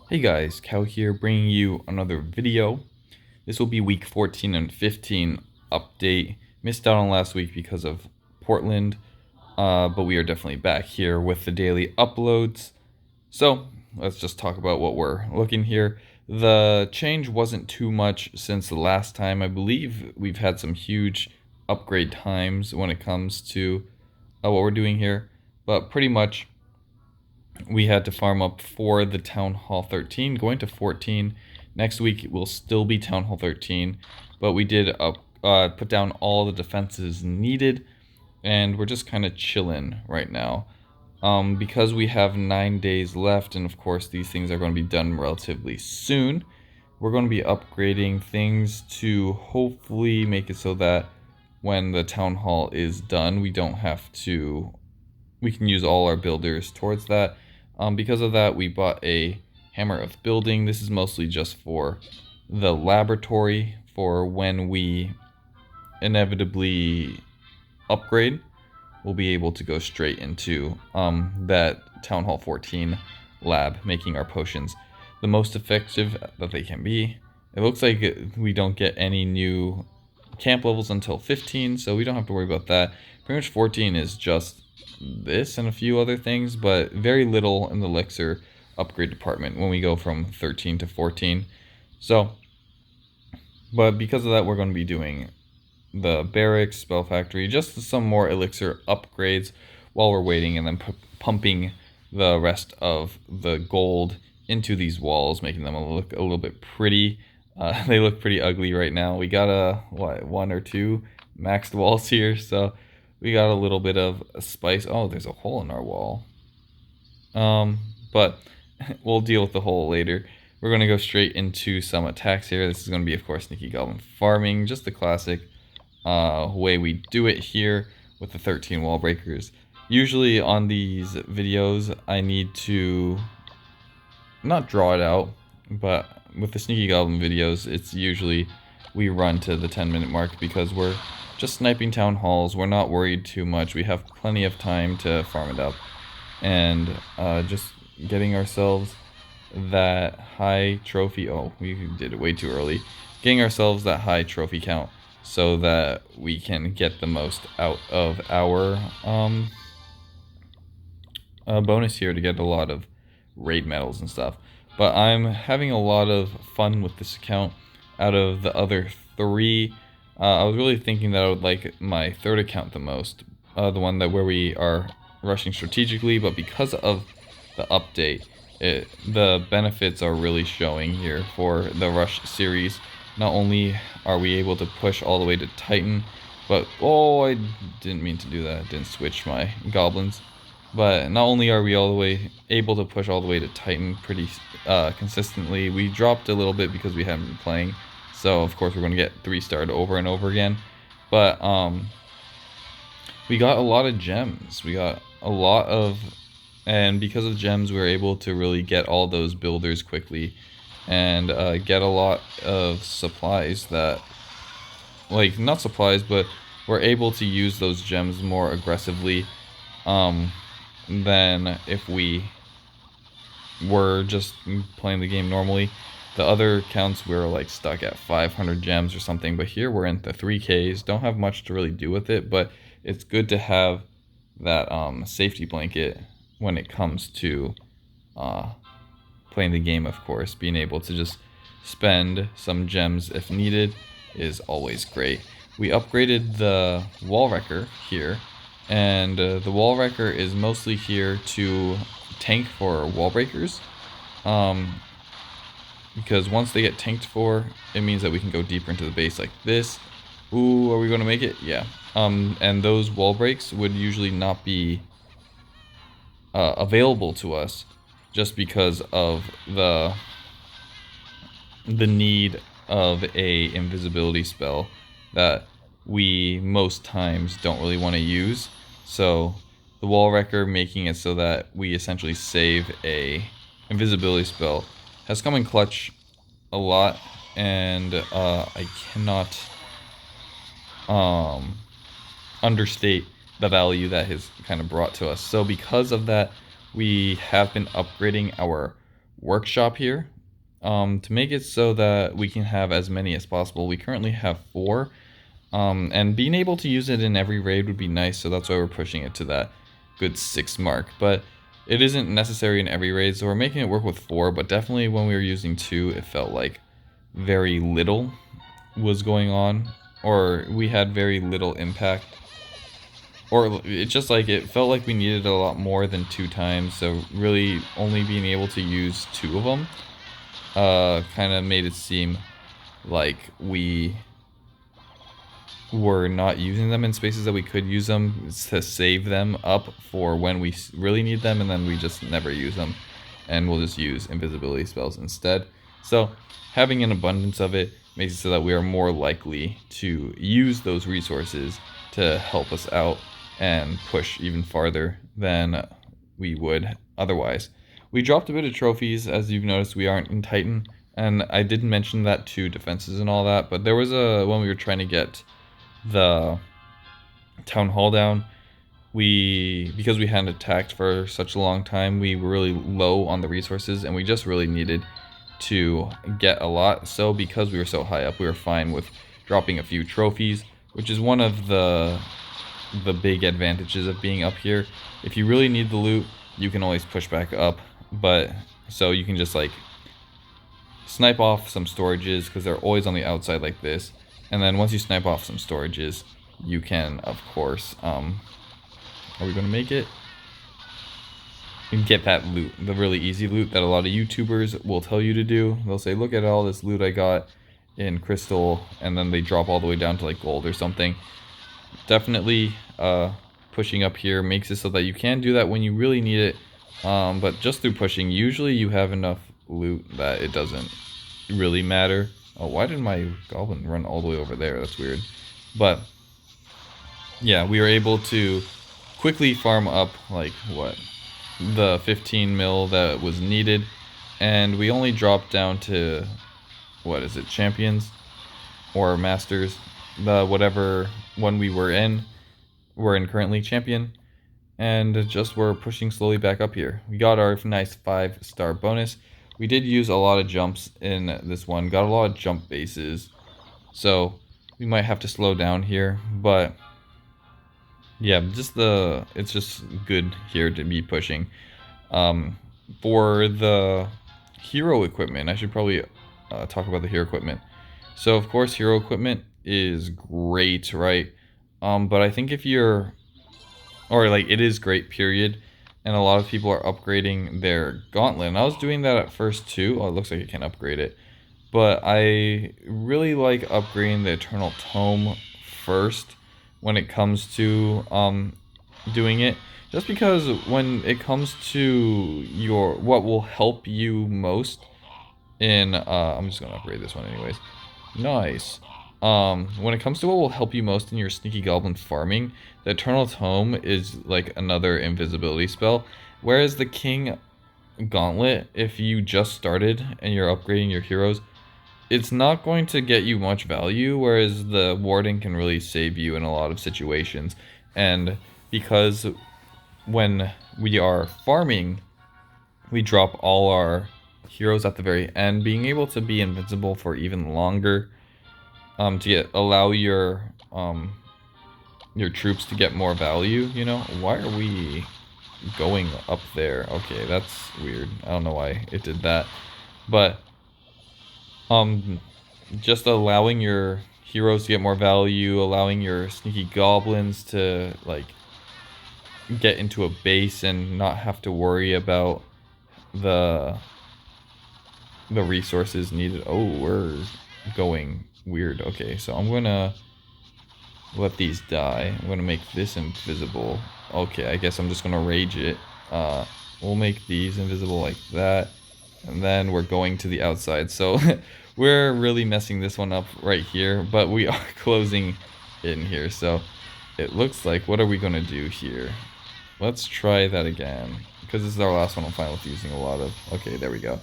Hey guys, Cal here bringing you another video. This will be week 14 and 15 update. Missed out on last week because of Portland, but we are definitely back here with the daily uploads. So let's just talk about what we're looking here. The change wasn't too much since the last time. I believe we've had some huge upgrade times when it comes to what we're doing here, but pretty much we had to farm up for the Town Hall 13, going to 14. Next week will still be Town Hall 13, but we did put down all the defenses needed, and we're just kind of chilling right now. Because we have 9 days left, and of course these things are going to be done relatively soon, we're going to be upgrading things to hopefully make it so that when the Town Hall is done, we can use all our builders towards that. Because of that, we bought a hammer of building. This is mostly just for the laboratory for when we inevitably upgrade. We'll be able to go straight into that Town Hall 14 lab, making our potions the most effective that they can be. It looks like we don't get any new camp levels until 15, so we don't have to worry about that. Pretty much 14 is just this and a few other things, but very little in the elixir upgrade department when we go from 13 to 14. So, but because of that, we're going to be doing the barracks, spell factory, just some more elixir upgrades while we're waiting, and then pumping the rest of the gold into these walls, making them look a little bit pretty. They look pretty ugly right now. We got one or two maxed walls here, so we got a little bit of a spice. Oh, there's a hole in our wall. But we'll deal with the hole later. We're going to go straight into some attacks here. This is going to be, of course, sneaky goblin farming, just the classic way we do it here with the 13 wall breakers. Usually on these videos, I need to not draw it out, but with the sneaky goblin videos, it's usually we run to the 10-minute mark because we're just sniping town halls. We're not worried too much. We have plenty of time to farm it up and just getting ourselves that high trophy. Oh, we did it way too early. Getting ourselves that high trophy count so that we can get the most out of our bonus here to get a lot of raid medals and stuff. But I'm having a lot of fun with this account. Out of the other three, I was really thinking that I would like my third account the most, the one where we are rushing strategically, but because of the update, the benefits are really showing here for the rush series. Not only are we able to push all the way to Titan, but oh, I didn't mean to do that. I didn't switch my goblins. But not only are we able to push all the way to Titan pretty consistently, we dropped a little bit because we haven't been playing. So of course we're going to get 3-starred over and over again. But we got a lot of gems. We got a lot of, and because of gems, we were able to really get all those builders quickly, and get a lot of supplies that, like, not supplies, but we're able to use those gems more aggressively than if we were just playing the game normally. The other accounts we were like stuck at 500 gems or something, but here we're in the 3Ks. Don't have much to really do with it, but it's good to have that safety blanket when it comes to playing the game. Of course, being able to just spend some gems if needed is always great. We upgraded the wall wrecker here, and the wall wrecker is mostly here to tank for wall breakers, because once they get tanked for, it means that we can go deeper into the base like this. Ooh, are we going to make it? Yeah. And those wall breaks would usually not be available to us just because of the need of a invisibility spell that we most times don't really want to use. So the wall wrecker making it so that we essentially save a invisibility spell has come in clutch a lot, and I cannot understate the value that has kind of brought to us. So because of that, we have been upgrading our workshop here to make it so that we can have as many as possible. We currently have 4, and being able to use it in every raid would be nice, so that's why we're pushing it to that good 6 mark. But it isn't necessary in every raid, so we're making it work with 4, but definitely when we were using 2, it felt like very little was going on, or we had very little impact. Or it just like, it felt like we needed a lot more than 2 times, so really only being able to use 2 of them kind of made it seem like we were not using them in spaces that we could use them, to save them up for when we really need them, and then we just never use them, and we'll just use invisibility spells instead. So having an abundance of it makes it so that we are more likely to use those resources to help us out and push even farther than we would otherwise. We dropped a bit of trophies, as you've noticed. We aren't in Titan, and I did mention that too, defenses and all that, but there was when we were trying to get the town hall down, because we hadn't attacked for such a long time, we were really low on the resources, and we just really needed to get a lot. So because we were so high up, we were fine with dropping a few trophies, which is one of the big advantages of being up here. If you really need the loot, you can always push back up, but so you can just like snipe off some storages, because they're always on the outside like this. And then once you snipe off some storages, you can, of course, are we going to make it? You can get that loot, the really easy loot that a lot of YouTubers will tell you to do. They'll say, look at all this loot I got in crystal, and then they drop all the way down to like gold or something. Definitely pushing up here makes it so that you can do that when you really need it. But just through pushing, usually you have enough loot that it doesn't really matter. Oh, why did my goblin run all the way over there? That's weird. But yeah, we were able to quickly farm up like what, the 15 mil that was needed, and we only dropped down to, what is it, champions or masters, the whatever one we were in. We're in currently champion, and just we're pushing slowly back up here. We got our nice 5-star bonus. We did use a lot of jumps in this one, got a lot of jump bases, so we might have to slow down here, but yeah, it's just good here to be pushing. For the hero equipment, I should probably talk about the hero equipment. So of course hero equipment is great, right? But I think if you're, or like, it is great, period. And a lot of people are upgrading their gauntlet. And I was doing that at first too. Oh, it looks like I can upgrade it. But I really like upgrading the Eternal Tome first when it comes to doing it. Just because when it comes to what will help you most in, I'm just going to upgrade this one anyways. Nice. When it comes to what will help you most in your sneaky goblin farming, the Eternal Tome is like another invisibility spell, whereas the King Gauntlet, if you just started and you're upgrading your heroes, it's not going to get you much value, whereas the Warden can really save you in a lot of situations. And because when we are farming, we drop all our heroes at the very end, being able to be invincible for even longer, to allow your troops to get more value, you know? Why are we going up there? Okay, that's weird. I don't know why it did that. But just allowing your heroes to get more value, allowing your sneaky goblins to like get into a base and not have to worry about the resources needed. Oh, we're going weird. Okay, so I'm gonna let these die. I'm gonna make this invisible. Okay, I guess I'm just gonna rage it. We'll make these invisible like that, and then we're going to the outside. So we're really messing this one up right here, but we are closing in here. So it looks like, what are we gonna do here? Let's try that again, because this is our last one. I'm fine with using a lot of. Okay, there we go.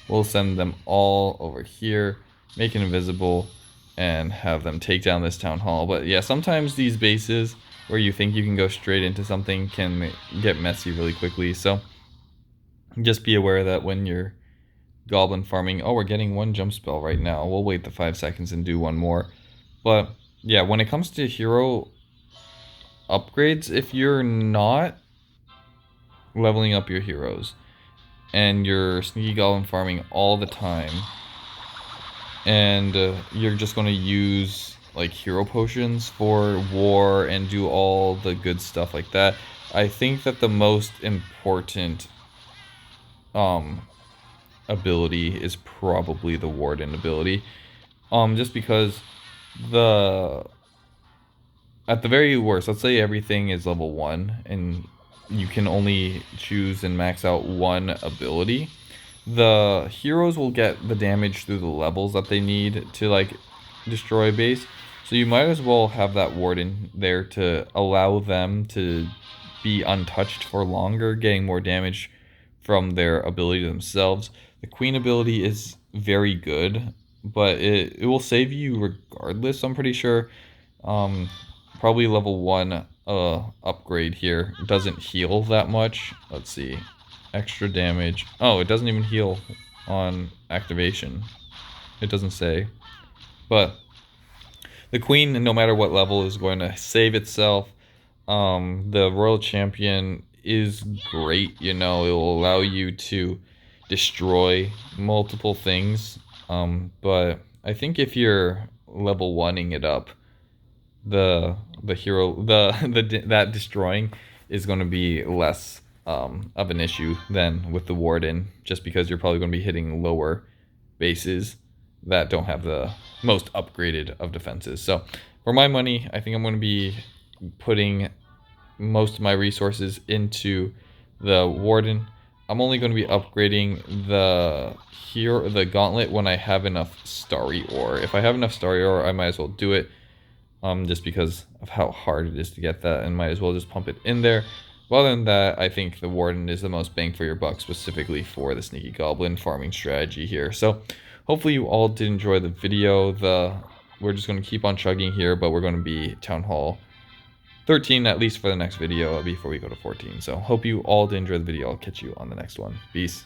We'll send them all over here, make it invisible, and have them take down this town hall. But yeah, sometimes these bases where you think you can go straight into something can get messy really quickly. So just be aware that when you're goblin farming. Oh, we're getting one jump spell right now. We'll wait the 5 seconds and do one more. But yeah, when it comes to hero upgrades, if you're not leveling up your heroes and you're sneaky goblin farming all the time, and you're just going to use like hero potions for war and do all the good stuff like that, I think that the most important ability is probably the warden ability. Just because the at the very worst, let's say everything is level 1 and you can only choose and max out one ability, the heroes will get the damage through the levels that they need to like destroy base. So you might as well have that warden there to allow them to be untouched for longer, getting more damage from their ability themselves. The queen ability is very good, but it will save you regardless, I'm pretty sure. Probably level 1 upgrade here doesn't heal that much. Let's see. Extra damage. Oh, it doesn't even heal on activation. It doesn't say. But the queen, no matter what level, is going to save itself. The royal champion is great. You know, it will allow you to destroy multiple things. But I think if you're level 1ing it up, the hero that destroying is going to be less of an issue than with the warden, just because you're probably going to be hitting lower bases that don't have the most upgraded of defenses. So for my money, I think I'm going to be putting most of my resources into the warden. I'm only going to be upgrading the gauntlet when I have enough starry ore. If I have enough starry ore, I might as well do it. Just because of how hard it is to get that, and might as well just pump it in there. But other than that, I think the warden is the most bang for your buck, specifically for the sneaky goblin farming strategy here. So hopefully you all did enjoy the video. We're just going to keep on chugging here, but we're going to be Town Hall 13 at least for the next video before we go to 14. So hope you all did enjoy the video. I'll catch you on the next one. Peace.